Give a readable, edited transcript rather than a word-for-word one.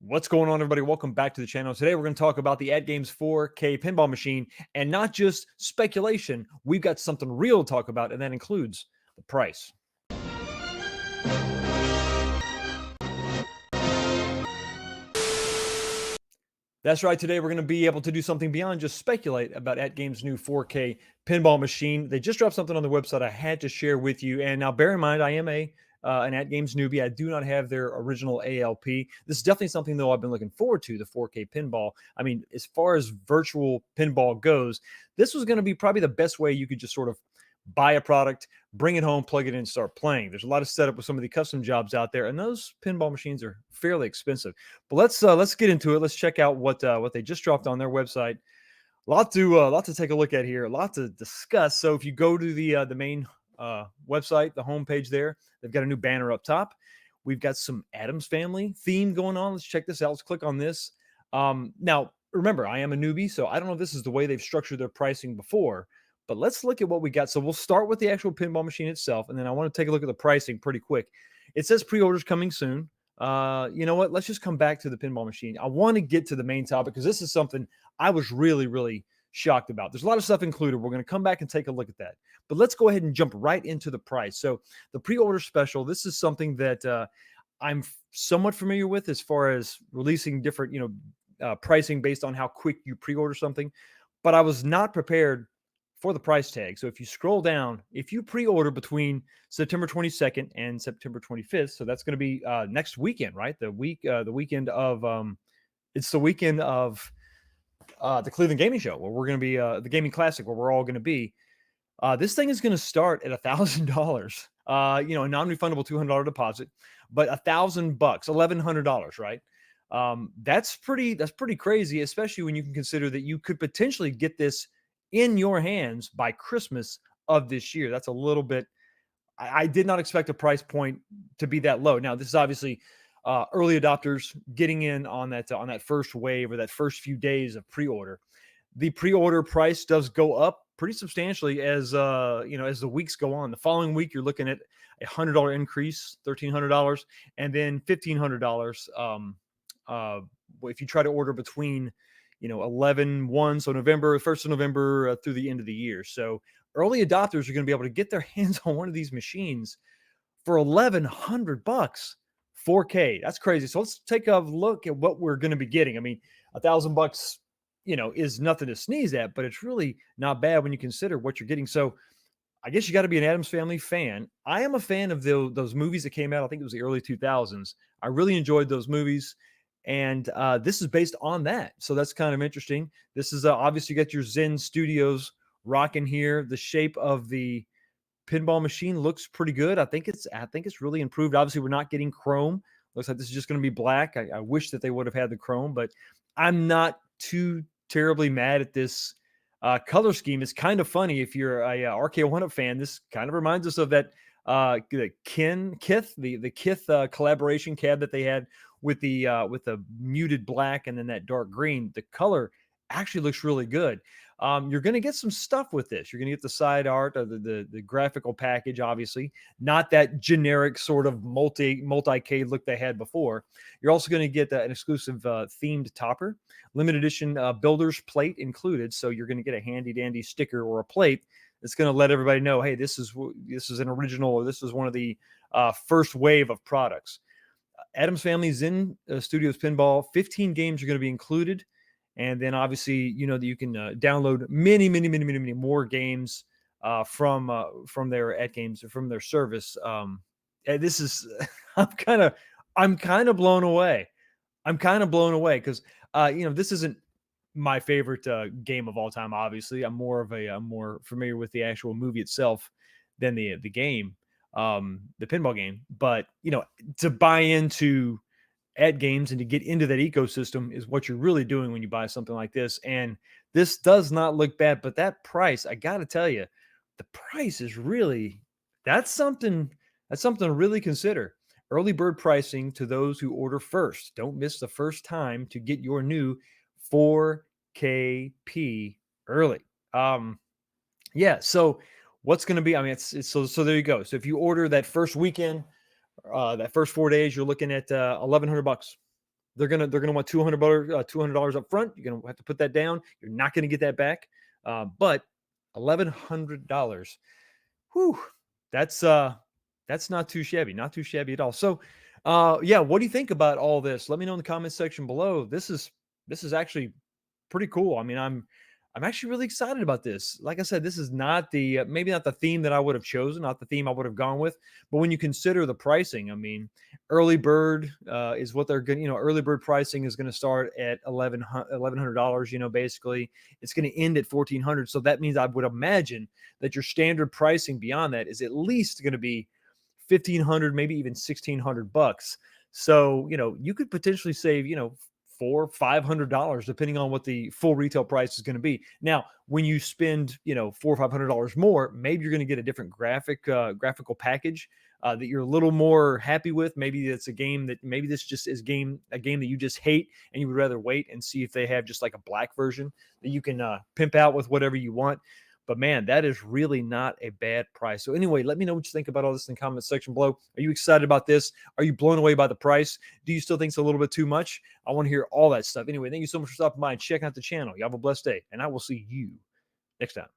What's going on, everybody? Welcome back to the channel. Today, we're going to talk about the Atgames 4K pinball machine and not just speculation. We've got something real to talk about, and that includes the price. That's right. Today, we're going to be able to do something beyond just speculate about Atgames' new 4K pinball machine. They just dropped something on the website I had to share with you. And now, bear in mind, I am an Atgames newbie. I do not have their original ALP. This is definitely something, though, I've been looking forward to, the 4K pinball. I mean, as far as virtual pinball goes, this was going to be probably the best way you could just sort of buy a product, bring it home, plug it in, and start playing. There's a lot of setup with some of the custom jobs out there, and those pinball machines are fairly expensive. But let's get into it. Let's check out what they just dropped on their website. Lot to take a look at here. A lot to discuss. So if you go to the main website, the homepage there, they've got a new banner up top. We've got some Adams Family theme going on. Let's check this out. Let's click on this. Now, remember, I am a newbie, so I don't know if this is the way they've structured their pricing before, but let's look at what we got. So we'll start with the actual pinball machine itself, and then I want to take a look at the pricing pretty quick. It says pre-orders coming soon. You know what? Let's just come back to the pinball machine. I want to get to the main topic because this is something I was really shocked about. There's a lot of stuff included. We're going to come back and take a look at that. But let's go ahead and jump right into the price. So the pre-order special, this is something that I'm somewhat familiar with as far as releasing different, pricing based on how quick you pre-order something. But I was not prepared for the price tag. So if you scroll down, if you pre-order between September 22nd and September 25th, so that's going to be next weekend, right? The weekend of it's the weekend of the Cleveland Gaming Show, where we're going to be the Gaming Classic, where we're all going to be. This thing is going to start at $1,000. A non-refundable $200 deposit, but $1,000, $1,100, right? That's pretty crazy, especially when you can consider that you could potentially get this in your hands by Christmas of this year. That's a little bit. I did not expect a price point to be that low. Now, this is obviously early adopters getting in on that first wave or that first few days of pre-order. The pre-order price does go up pretty substantially as as the weeks go on. The following week, you're looking at $100 increase, $1,300, and then $1,500 if you try to order between 11/1, so November 1st of November through the end of the year. So early adopters are going to be able to get their hands on one of these machines for $1,100, 4K. That's crazy. So let's take a look at what we're going to be getting. I mean, $1,000, is nothing to sneeze at, but it's really not bad when you consider what you're getting. So I guess you got to be an Adams Family fan. I am a fan of those movies that came out. I think it was the early 2000s. I really enjoyed those movies. And this is based on that. So that's kind of interesting. This is obviously you got your Zen Studios rocking here. The shape of the pinball machine looks pretty good. I think it's really improved. Obviously, we're not getting chrome. Looks like this is just going to be black. I wish that they would have had the chrome, but I'm not too terribly mad at this color scheme. It's kind of funny if you're a RK1-Up fan. This kind of reminds us of that the Kith collaboration cab that they had with the muted black and then that dark green. The color actually looks really good. You're going to get some stuff with this. You're going to get the side art, the graphical package, obviously, not that generic sort of multi-K look they had before. You're also going to get an exclusive themed topper, limited edition builder's plate included. So you're going to get a handy dandy sticker or a plate that's going to let everybody know, hey, this is an original, or this is one of the first wave of products. Adams Family Zen Studios Pinball, 15 games are going to be included. And then obviously, that you can download many more games from their Atgames, from their service. And this is, I'm kind of blown away. Because, this isn't my favorite game of all time. Obviously, I'm more familiar with the actual movie itself than the game, the pinball game. But, to buy into Atgames and to get into that ecosystem is what you're really doing when you buy something like this. And this does not look bad, but that price, I got to tell you, the price is really, that's something to really consider. Early bird pricing to those who order first. Don't miss the first time to get your new 4KP early. Yeah. So what's going to be, I mean, it's so there you go. So if you order that first weekend, that first 4 days, you're looking at $1,100. they're gonna want $200 up front. You're gonna have to put that down. You're not gonna get that back. But $1,100. Whew, that's that's not too shabby, not too shabby at all. So, yeah, what do you think about all this? Let me know in the comments section below. This is actually pretty cool. I mean, I'm actually really excited about this. Like I said, this is not the maybe not the theme that I would have chosen, not the theme I would have gone with. But when you consider the pricing, I mean, early bird is what they're going. Early bird pricing is going to start at $1,100. Basically, it's going to end at 1,400. So that means I would imagine that your standard pricing beyond that is at least going to be 1,500, maybe even 1,600 bucks. So, you could potentially save, $400-500 depending on what the full retail price is going to be. Now, when you spend, $400-500 more, maybe you're going to get a different graphical package that you're a little more happy with. Maybe it's a game that maybe this just is a game that you just hate and you would rather wait and see if they have just like a black version that you can pimp out with whatever you want. But man, that is really not a bad price. So anyway, let me know what you think about all this in the comment section below. Are you excited about this? Are you blown away by the price? Do you still think it's a little bit too much? I want to hear all that stuff. Anyway, thank you so much for stopping by and checking out the channel. You have a blessed day, and I will see you next time.